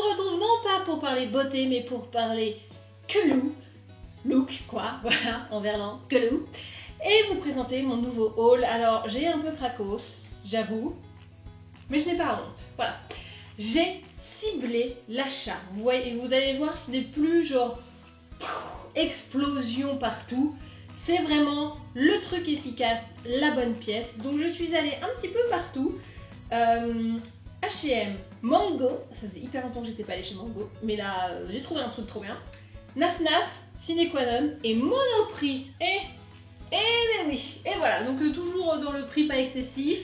vous retrouve non pas pour parler beauté, mais pour parler Queloux, look quoi, voilà, en verlan, Queloux, et vous présenter mon nouveau haul. Alors j'ai un peu cracos, j'avoue, mais je n'ai pas honte, voilà. J'ai ciblé l'achat, vous allez voir qu'il n'est plus genre explosion partout, c'est vraiment le truc efficace, la bonne pièce. Donc je suis allée un petit peu partout. H&M, Mango, ça faisait hyper longtemps que j'étais pas allée chez Mango, mais là j'ai trouvé un truc trop bien. Naf Naf, Sine Qua Non et Monoprix. Ben oui, et voilà, donc toujours dans le prix pas excessif.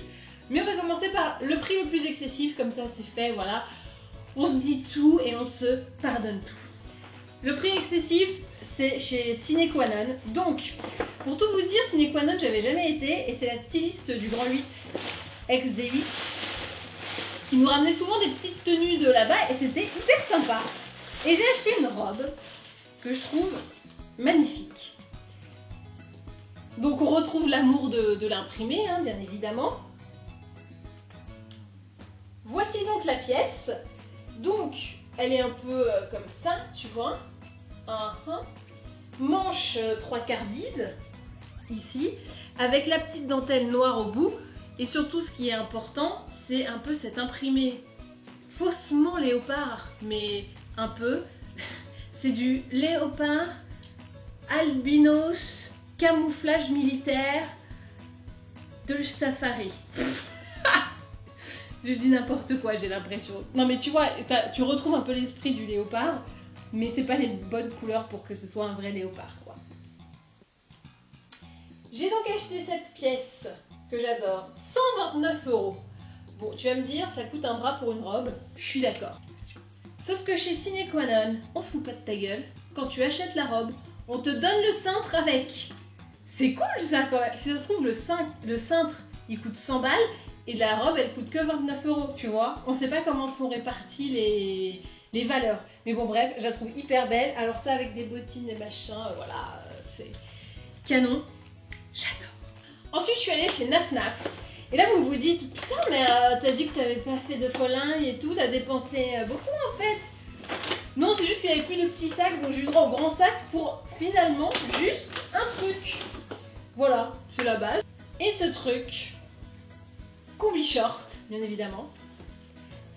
Mais on va commencer par le prix le plus excessif, comme ça c'est fait, voilà. On se dit tout et on se pardonne tout. Le prix excessif, c'est chez Sine Qua Non. Donc, pour tout vous dire, Sine Qua Non, j'avais jamais été, et c'est la styliste du Grand 8, ex-D8, qui nous ramenait souvent des petites tenues de là-bas, et c'était hyper sympa. Et j'ai acheté une robe que je trouve magnifique. Donc on retrouve l'amour de l'imprimé, hein, bien évidemment. Voici donc la pièce. Donc, elle est un peu comme ça, tu vois. Manche 3/4 dise, ici, avec la petite dentelle noire au bout. Et surtout, ce qui est important, c'est un peu cet imprimé faussement léopard, mais un peu. C'est du léopard albinos camouflage militaire de safari. Je dis n'importe quoi, j'ai l'impression. Non mais tu vois, tu retrouves un peu l'esprit du léopard, mais c'est pas les bonnes couleurs pour que ce soit un vrai léopard, quoi. J'ai donc acheté cette pièce que j'adore, 129 €. Bon, tu vas me dire, ça coûte un bras pour une robe, je suis d'accord. Sauf que chez Sine Qua Non, on se fout pas de ta gueule. Quand tu achètes la robe, on te donne le cintre avec. C'est cool ça quand même. Si ça se trouve, le cintre, il coûte 100 balles et la robe, elle coûte que 29 €, tu vois. On sait pas comment sont réparties les valeurs. Mais bon, bref, je la trouve hyper belle. Alors ça, avec des bottines et machin, voilà, c'est canon. J'adore. Ensuite, je suis allée chez Naf Naf. Et là, vous vous dites, putain, mais t'as dit que t'avais pas fait de folingue et tout, t'as dépensé beaucoup en fait. Non, c'est juste qu'il n'y avait plus de petits sacs, donc j'ai eu droit au grand sac pour finalement juste un truc. Voilà, c'est la base. Et ce truc, combi short, bien évidemment.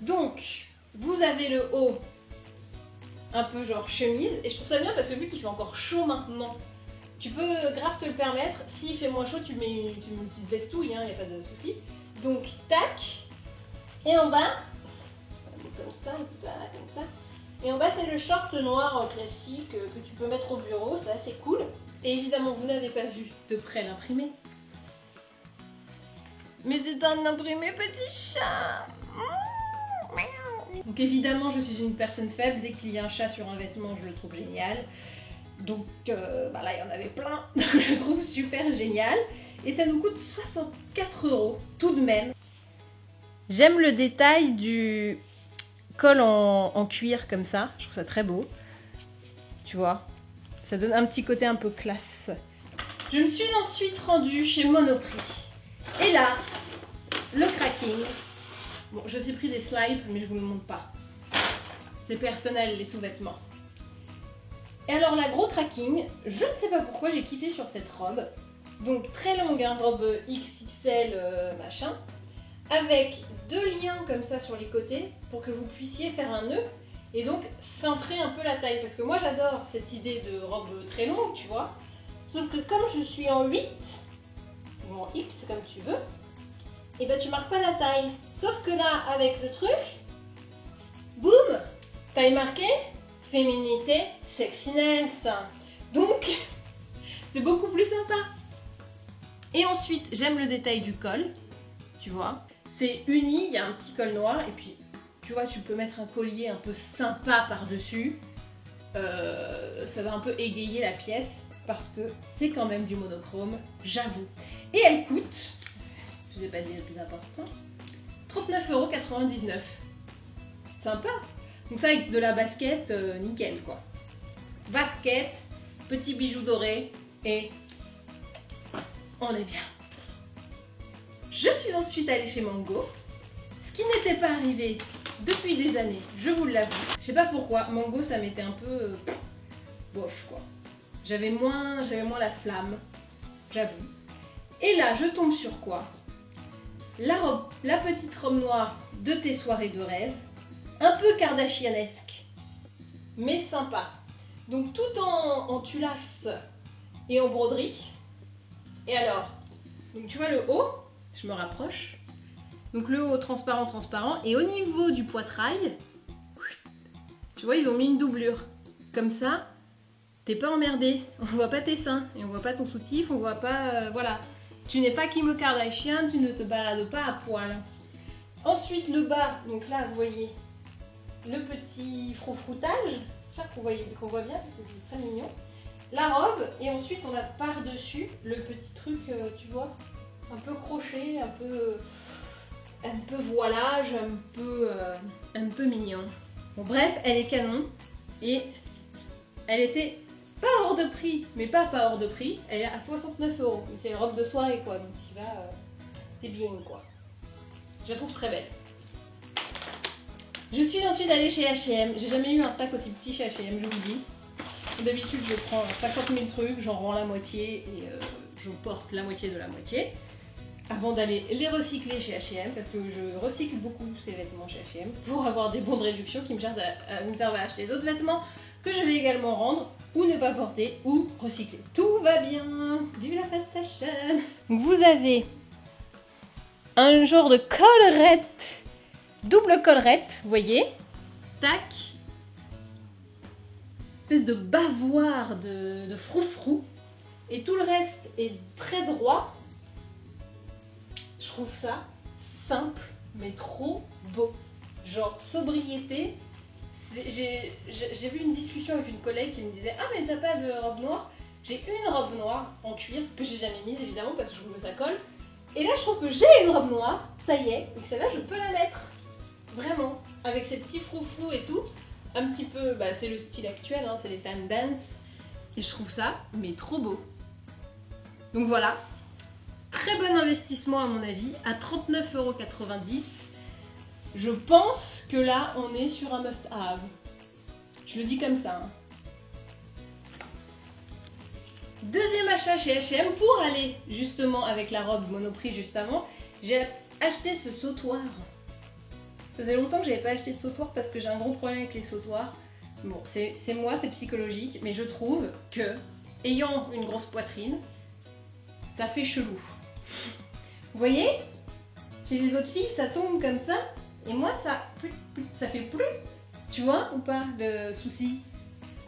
Donc, vous avez le haut, un peu genre chemise, et je trouve ça bien parce que vu qu'il fait encore chaud maintenant, tu peux grave te le permettre. S'il fait moins chaud, tu mets une petite vestouille, hein, y a pas de souci. Donc, tac, et en bas, comme ça, comme ça. Et en bas, c'est le short noir classique que tu peux mettre au bureau, c'est assez cool. Et évidemment, vous n'avez pas vu de près l'imprimé. Mais c'est un imprimé petit chat. Donc évidemment, je suis une personne faible. Dès qu'il y a un chat sur un vêtement, je le trouve génial. Donc bah là, il y en avait plein. Donc je le trouve super génial. Et ça nous coûte 64 € tout de même. J'aime le détail du col en cuir comme ça, je trouve ça très beau, tu vois, ça donne un petit côté un peu classe. Je me suis ensuite rendue chez Monoprix, et là, le cracking, bon je suis pris des slides, mais je vous le montre pas, c'est personnel les sous-vêtements. Et alors la gros cracking, je ne sais pas pourquoi j'ai kiffé sur cette robe, donc très longue, hein, robe XXL machin, avec deux liens comme ça sur les côtés pour que vous puissiez faire un nœud et donc cintrer un peu la taille. Parce que moi j'adore cette idée de robe très longue, tu vois. Sauf que comme je suis en 8 ou en X comme tu veux, et ben tu marques pas la taille. Sauf que là avec le truc, boum, taille marquée, féminité, sexiness. Donc c'est beaucoup plus sympa. Et ensuite j'aime le détail du col, tu vois. C'est uni, il y a un petit col noir et puis tu vois, tu peux mettre un collier un peu sympa par-dessus. Ça va un peu égayer la pièce parce que c'est quand même du monochrome, j'avoue. Et elle coûte, je n'ai pas dit le plus important, 39,99 €. Sympa. Donc ça avec de la basket, nickel quoi. Basket, petit bijou doré et on est bien. Je suis ensuite allée chez Mango, ce qui n'était pas arrivé depuis des années, je vous l'avoue. Je sais pas pourquoi, Mango ça m'était un peu bof quoi. J'avais moins la flamme, j'avoue. Et là, je tombe sur quoi? La petite robe noire de tes soirées de rêve, un peu kardashianesque, mais sympa. Donc tout en tulas et en broderie. Et alors, donc tu vois le haut, je me rapproche. Donc le haut transparent. Et au niveau du poitrail, tu vois, ils ont mis une doublure. Comme ça, t'es pas emmerdé. On voit pas tes seins, et on voit pas ton soutif, on voit pas... voilà. Tu n'es pas Kim Kardashian, tu ne te balades pas à poil. Ensuite le bas, donc là vous voyez le petit froufroutage. J'espère qu'on voit bien parce que c'est très mignon. La robe, et ensuite on a par-dessus le petit truc, tu vois, un peu crochet, un peu voilage, un peu mignon. Bon bref, elle est canon et elle était pas hors de prix, mais pas hors de prix. Elle est à 69 €. C'est une robe de soirée quoi, donc tu vas, c'est bien quoi. Je la trouve très belle. Je suis ensuite allée chez H&M. J'ai jamais eu un sac aussi petit chez H&M, je vous dis. D'habitude, je prends 50 000 trucs, j'en rends la moitié et je porte la moitié de la moitié. Avant d'aller les recycler chez H&M, parce que je recycle beaucoup ces vêtements chez H&M pour avoir des bons de réduction qui me servent à acheter d'autres vêtements que je vais également rendre ou ne pas porter ou recycler. Tout va bien. Vive la fast fashion. Donc vous avez un genre de collerette, double collerette, vous voyez, tac, espèce de bavoir de froufrou, et tout le reste est très droit. Je trouve ça simple mais trop beau, genre sobriété. J'ai vu une discussion avec une collègue qui me disait ah mais t'as pas de robe noire? J'ai une robe noire en cuir que j'ai jamais mise évidemment parce que je trouve que ça colle. Et là je trouve que j'ai une robe noire, ça y est, et celle-là je peux la mettre. Vraiment, avec ces petits froufrous et tout. Un petit peu, bah, c'est le style actuel, hein, c'est les tan dance. Et je trouve ça, mais trop beau. Donc voilà, très bon investissement à mon avis, à 39,90 €. Je pense que là, on est sur un must-have. Je le dis comme ça. Hein. Deuxième achat chez H&M, pour aller justement avec la robe Monoprix juste avant, j'ai acheté ce sautoir. Ça faisait longtemps que j'avais pas acheté de sautoir parce que j'ai un gros problème avec les sautoirs. Bon, c'est moi, c'est psychologique, mais je trouve que, ayant une grosse poitrine, ça fait chelou. Vous voyez? Chez les autres filles, ça tombe comme ça, et moi, ça fait plus. Tu vois ou pas le souci?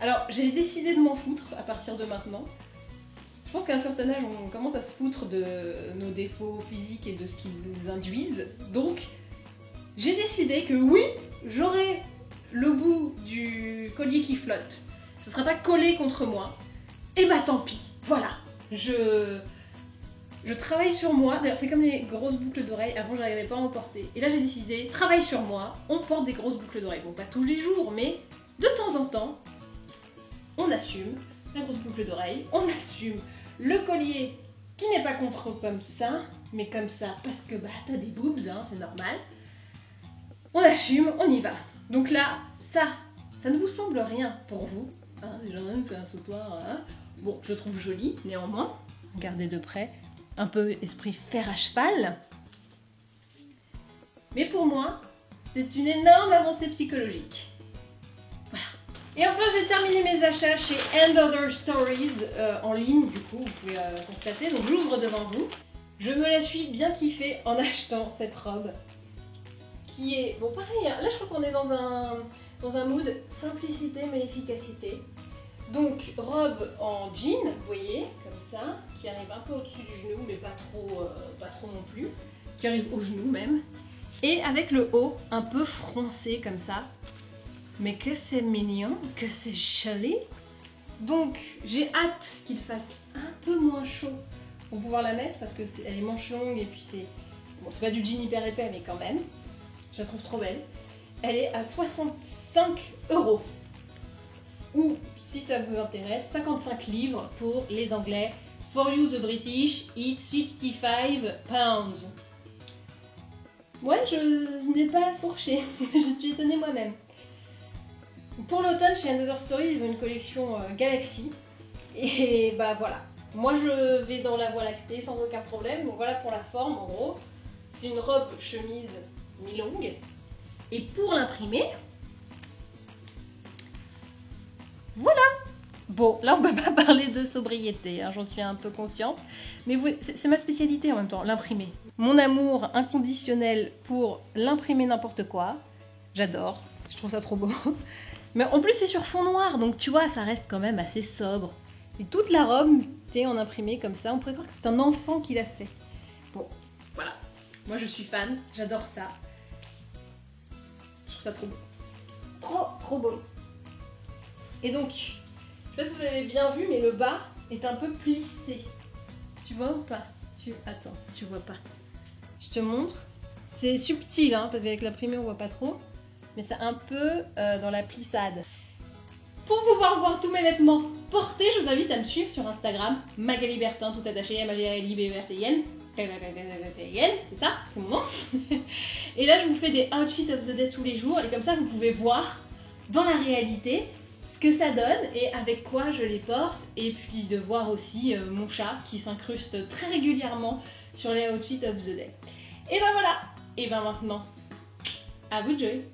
Alors, j'ai décidé de m'en foutre à partir de maintenant. Je pense qu'à un certain âge, on commence à se foutre de nos défauts physiques et de ce qu'ils nous induisent. Donc, j'ai décidé que oui, j'aurai le bout du collier qui flotte. Ce ne sera pas collé contre moi. Et bah tant pis, voilà. Je travaille sur moi. D'ailleurs, c'est comme les grosses boucles d'oreilles. Avant, j'arrivais pas à en porter. Et là, j'ai décidé, travaille sur moi. On porte des grosses boucles d'oreilles. Bon, pas tous les jours, mais de temps en temps, on assume la grosse boucle d'oreille. On assume le collier qui n'est pas contre comme ça, mais comme ça, parce que bah t'as des boobs, hein, c'est normal. On assume, on y va. Donc là, ça ne vous semble rien pour vous. Hein, c'est un sautoir. Hein. Bon, je trouve joli, néanmoins. Regardez de près. Un peu esprit fer à cheval. Mais pour moi, c'est une énorme avancée psychologique. Voilà. Et enfin, j'ai terminé mes achats chez And Other Stories en ligne, du coup, vous pouvez constater. Donc j'ouvre devant vous. Je me la suis bien kiffée en achetant cette robe. Qui est, bon pareil, là je crois qu'on est dans un mood simplicité mais efficacité. Donc robe en jean, vous voyez, comme ça, qui arrive un peu au-dessus du genou, mais pas trop non plus, qui arrive au genou même. Et avec le haut un peu froncé comme ça. Mais que c'est mignon, que c'est joli. Donc j'ai hâte qu'il fasse un peu moins chaud pour pouvoir la mettre parce que elle est manche longue et puis c'est... Bon, c'est pas du jean hyper épais mais quand même. Je la trouve trop belle. Elle est à 65 €. Ou, si ça vous intéresse, 55 livres pour les Anglais. For you the British, it's 55 pounds. Ouais, je n'ai pas fourché, je suis étonnée moi-même. Pour l'automne, chez Another Story, ils ont une collection Galaxy. Et bah voilà, moi je vais dans la voie lactée sans aucun problème. Donc voilà pour la forme, en gros. C'est une robe chemise mi-longue. Et pour l'imprimer, voilà. Bon, là on peut pas parler de sobriété, hein, j'en suis un peu consciente. Mais c'est ma spécialité en même temps, l'imprimer. Mon amour inconditionnel pour l'imprimer n'importe quoi. J'adore, je trouve ça trop beau. Mais en plus c'est sur fond noir, donc tu vois, ça reste quand même assez sobre. Et toute la robe est en imprimé comme ça, on pourrait croire que c'est un enfant qui l'a fait. Bon, voilà. Moi je suis fan, j'adore ça. Je trouve ça trop beau. Trop beau. Et donc, je sais pas si vous avez bien vu, mais le bas est un peu plissé. Tu vois ou pas? Attends, tu vois pas. Je te montre. C'est subtil, hein, parce qu'avec l'imprimé on voit pas trop. Mais c'est un peu dans la plissade. Pour pouvoir voir tous mes vêtements portés, je vous invite à me suivre sur Instagram, Magali Bertin, tout attaché, M-A-G-A-L-I-B-E-R-T-I-N. C'est ça, c'est mon nom. Et là, je vous fais des outfits of the day tous les jours. Et comme ça, vous pouvez voir dans la réalité ce que ça donne et avec quoi je les porte. Et puis de voir aussi mon chat qui s'incruste très régulièrement sur les outfits of the day. Et ben voilà. Et ben maintenant, à vous de jouer.